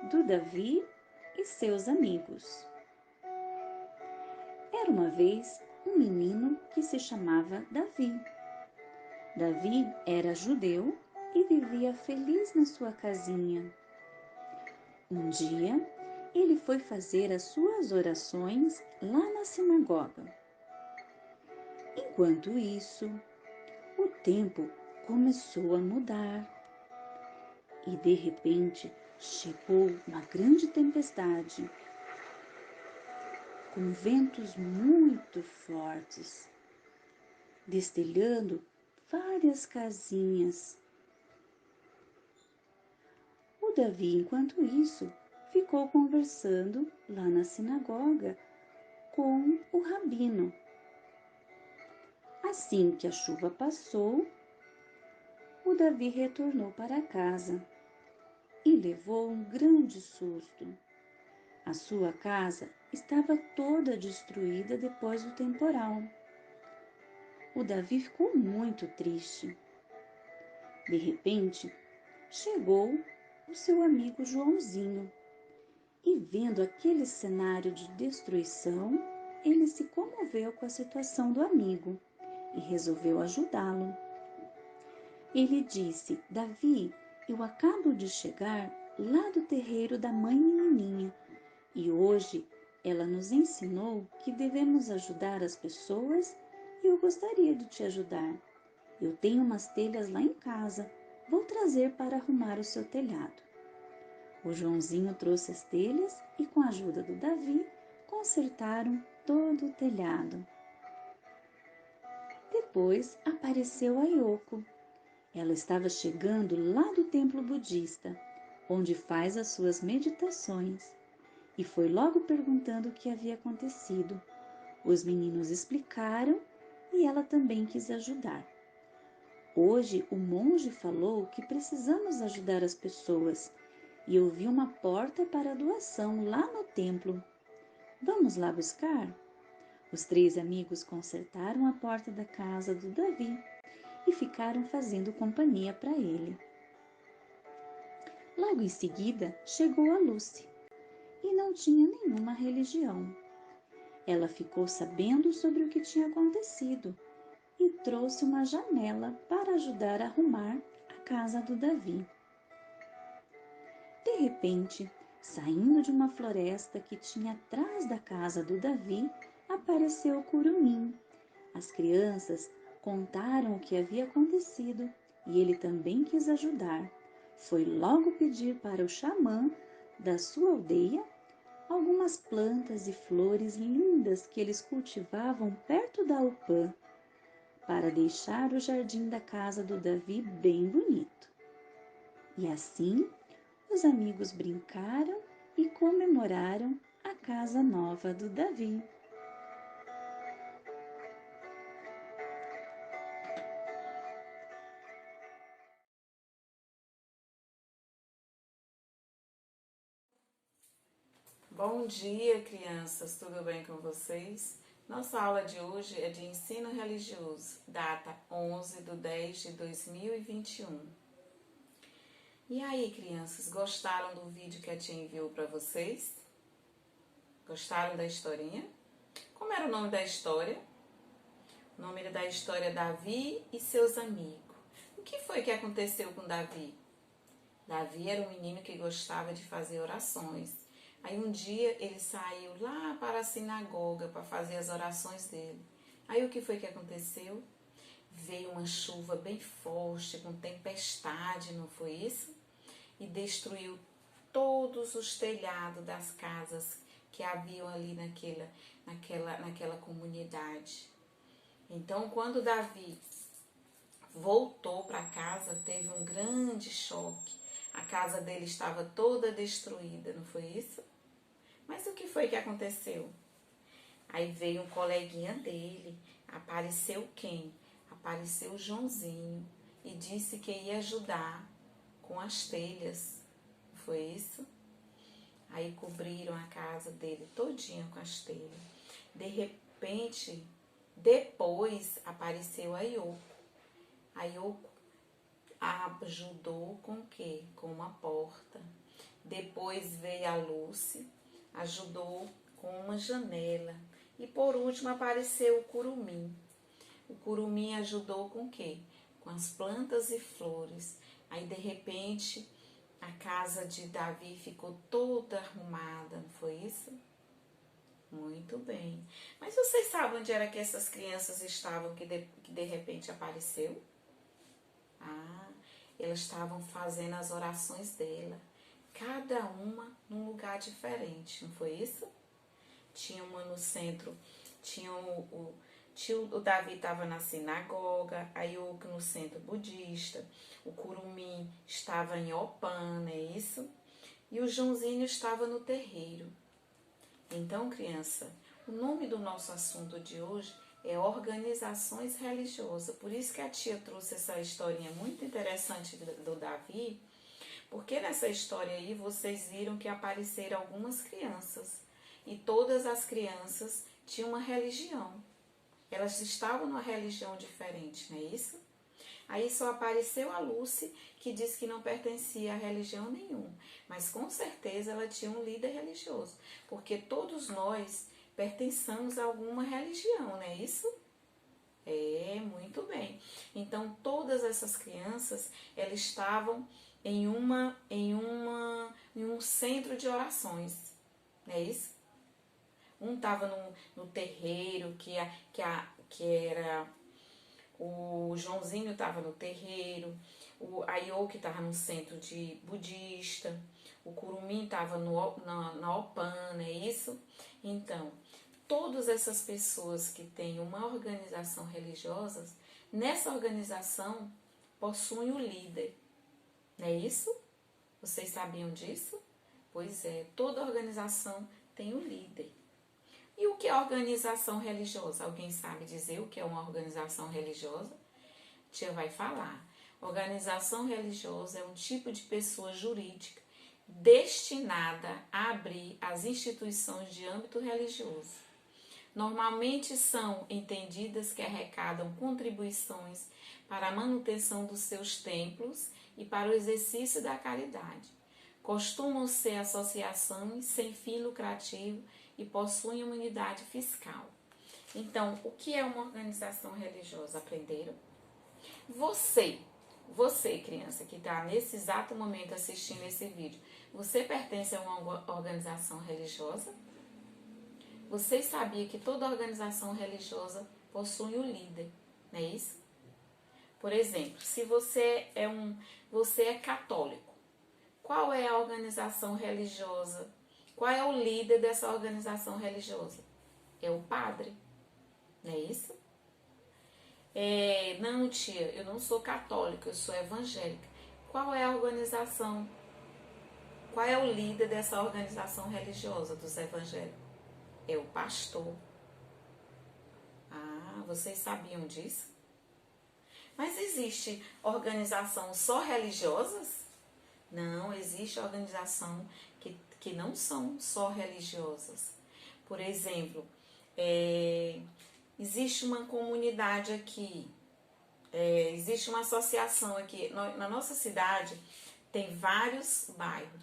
do Davi e seus amigos. Era uma vez um menino que se chamava Davi. Davi era judeu e vivia feliz na sua casinha. Um dia, ele foi fazer as suas orações lá na sinagoga. Enquanto isso, o tempo começou a mudar e de repente chegou uma grande tempestade, com ventos muito fortes, destelhando várias casinhas. O Davi, enquanto isso, ficou conversando lá na sinagoga com o rabino. Assim que a chuva passou, o Davi retornou para casa e levou um grande susto. A sua casa estava toda destruída depois do temporal. O Davi ficou muito triste. De repente, chegou o seu amigo Joãozinho e, vendo aquele cenário de destruição, ele se comoveu com a situação do amigo e resolveu ajudá-lo. Ele disse: Davi, eu acabo de chegar lá do terreiro da mãe menininha e hoje ela nos ensinou que devemos ajudar as pessoas e eu gostaria de te ajudar. Eu tenho umas telhas lá em casa, vou trazer para arrumar o seu telhado. O Joãozinho trouxe as telhas e, com a ajuda do Davi, consertaram todo o telhado. Depois apareceu a Yoko. Ela estava chegando lá do templo budista, onde faz as suas meditações, e foi logo perguntando o que havia acontecido. Os meninos explicaram e ela também quis ajudar. Hoje o monge falou que precisamos ajudar as pessoas e eu vi uma porta para doação lá no templo. Vamos lá buscar? Os três amigos consertaram a porta da casa do Davi e ficaram fazendo companhia para ele. Logo em seguida chegou a Lucy e não tinha nenhuma religião. Ela ficou sabendo sobre o que tinha acontecido e trouxe uma janela para ajudar a arrumar a casa do Davi. De repente, saindo de uma floresta que tinha atrás da casa do Davi, apareceu o curumim. As crianças contaram o que havia acontecido e ele também quis ajudar. Foi logo pedir para o xamã da sua aldeia algumas plantas e flores lindas que eles cultivavam perto da Upã, para deixar o jardim da casa do Davi bem bonito. E assim, os amigos brincaram e comemoraram a casa nova do Davi. Bom dia, crianças, tudo bem com vocês? Nossa aula de hoje é de ensino religioso, data 11/10/2021. E aí, crianças, gostaram do vídeo que a tia enviou para vocês? Gostaram da historinha? Como era o nome da história? O nome da história é Davi e seus amigos. O que foi que aconteceu com Davi? Davi era um menino que gostava de fazer orações. Aí um dia ele saiu lá para a sinagoga para fazer as orações dele. Aí o que foi que aconteceu? Veio uma chuva bem forte, com tempestade, não foi isso? E destruiu todos os telhados das casas que haviam ali naquela comunidade. Então, quando Davi voltou para casa, teve um grande choque. A casa dele estava toda destruída, não foi isso? Mas o que foi que aconteceu? Aí veio um coleguinha dele, apareceu quem? Apareceu o Joãozinho e disse que ia ajudar com as telhas, não foi isso? Aí cobriram a casa dele todinha com as telhas. De repente, depois apareceu a Yoko. A Yoko ajudou com o quê? Com uma porta. depois veio a Lúcia, ajudou com uma janela. E por último apareceu o curumim. O curumim ajudou com o quê? Com as plantas e flores. Aí de repente a casa de Davi ficou toda arrumada, não foi isso? Muito bem. Mas vocês sabem onde era que essas crianças estavam que de repente apareceu? Ah, elas estavam fazendo as orações dela. Cada uma num lugar diferente, não foi isso? Tinha uma no centro, o Davi estava na sinagoga, a Yoke no centro budista, o Curumim estava em Opã, não é isso? E o Joãozinho estava no terreiro. Então, criança, o nome do nosso assunto de hoje é organizações religiosas. Por isso que a tia trouxe essa historinha muito interessante do Davi, porque nessa história aí vocês viram que apareceram algumas crianças e todas as crianças tinham uma religião. Elas estavam numa religião diferente, não é isso? Aí só apareceu a Lucy, que disse que não pertencia a religião nenhuma, mas com certeza ela tinha um líder religioso, porque todos nós pertencemos a alguma religião, não é isso? É, muito bem. Então todas essas crianças, elas estavam em um centro de orações, não é isso? Um estava no terreiro, que era o Joãozinho estava no terreiro, a Yoke estava no centro de budista, o Curumim estava na Opã, não é isso? Então, todas essas pessoas que têm uma organização religiosa, nessa organização possuem o líder, não é isso? Vocês sabiam disso? Pois é, toda organização tem um líder. E o que é organização religiosa? Alguém sabe dizer o que é uma organização religiosa? Tia vai falar. Organização religiosa é um tipo de pessoa jurídica destinada a abrir as instituições de âmbito religioso. Normalmente são entendidas que arrecadam contribuições para a manutenção dos seus templos e para o exercício da caridade. Costumam ser associações sem fim lucrativo e possuem uma unidade fiscal. Então, o que é uma organização religiosa? Aprenderam? Você, criança, que está nesse exato momento assistindo esse vídeo, você pertence a uma organização religiosa? Vocês sabiam que toda organização religiosa possui um líder, não é isso? Por exemplo, se você é católico, qual é a organização religiosa? Qual é o líder dessa organização religiosa? É o padre, não é isso? Não, tia, eu não sou católica, eu sou evangélica. Qual é a organização? Qual é o líder dessa organização religiosa dos evangélicos? É o pastor. Ah, vocês sabiam disso? Mas existe organização só religiosas? Não, existe organização que não são só religiosas. Por exemplo, existe uma comunidade aqui, existe uma associação aqui. Na nossa cidade tem vários bairros.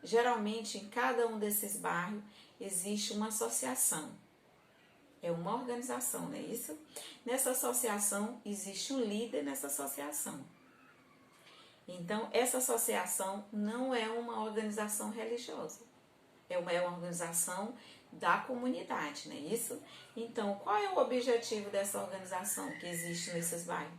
Geralmente, em cada um desses bairros, existe uma associação. É uma organização, não é isso? Nessa associação, existe um líder nessa associação. Então, essa associação não é uma organização religiosa. É uma organização da comunidade, não é isso? Então, qual é o objetivo dessa organização que existe nesses bairros?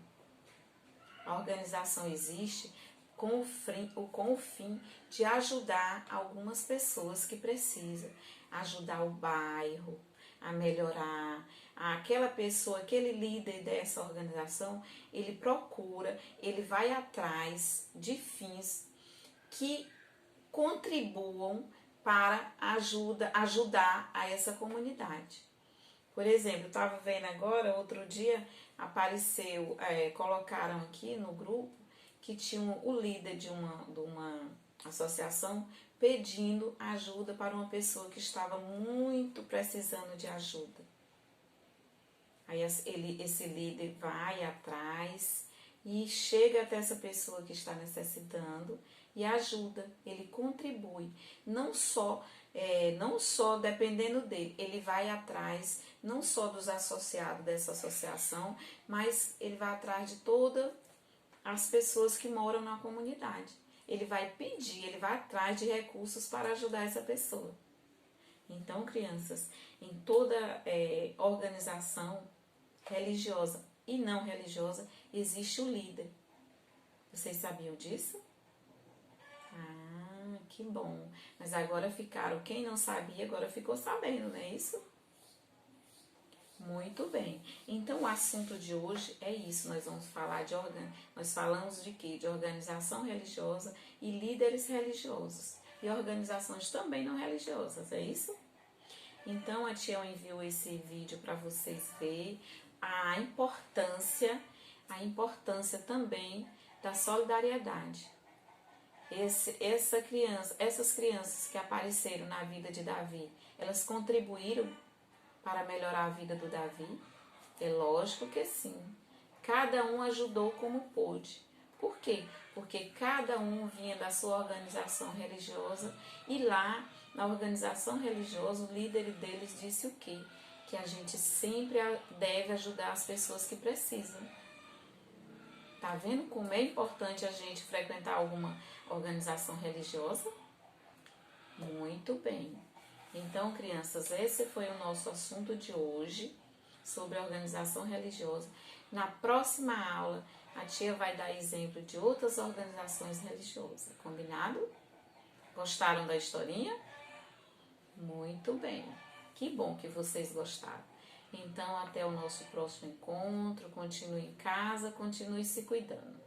A organização existe com o fim de ajudar algumas pessoas que precisam, ajudar o bairro a melhorar. Aquela pessoa, aquele líder dessa organização, ele procura, ele vai atrás de fins que contribuam para ajudar a essa comunidade. Por exemplo, eu estava vendo agora, outro dia apareceu, colocaram aqui no grupo que tinha o líder de uma associação pedindo ajuda para uma pessoa que estava muito precisando de ajuda. Aí esse líder vai atrás, e chega até essa pessoa que está necessitando e ajuda, ele contribui, não só dependendo dele, ele vai atrás não só dos associados dessa associação, mas ele vai atrás de todas as pessoas que moram na comunidade. Ele vai pedir, ele vai atrás de recursos para ajudar essa pessoa. Então, crianças, em toda organização religiosa e não religiosa, existe o líder. Vocês sabiam disso? Ah, que bom. Mas agora ficaram, quem não sabia, agora ficou sabendo, não é isso? Muito bem. Então, o assunto de hoje é isso. Nós vamos falar nós falamos de quê? De organização religiosa e líderes religiosos. E organizações também não religiosas, é isso? Então, a tia enviou esse vídeo para vocês verem a importância também da solidariedade. Essas crianças que apareceram na vida de Davi, elas contribuíram para melhorar a vida do Davi? É lógico que sim. Cada um ajudou como pôde. Por quê? Porque cada um vinha da sua organização religiosa e lá na organização religiosa o líder deles disse o quê? Que a gente sempre deve ajudar as pessoas que precisam. Tá vendo como é importante a gente frequentar alguma organização religiosa? Muito bem. Então, crianças, esse foi o nosso assunto de hoje sobre a organização religiosa. Na próxima aula, a tia vai dar exemplo de outras organizações religiosas. Combinado? Gostaram da historinha? Muito bem. Que bom que vocês gostaram. Então, até o nosso próximo encontro. Continue em casa, continue se cuidando.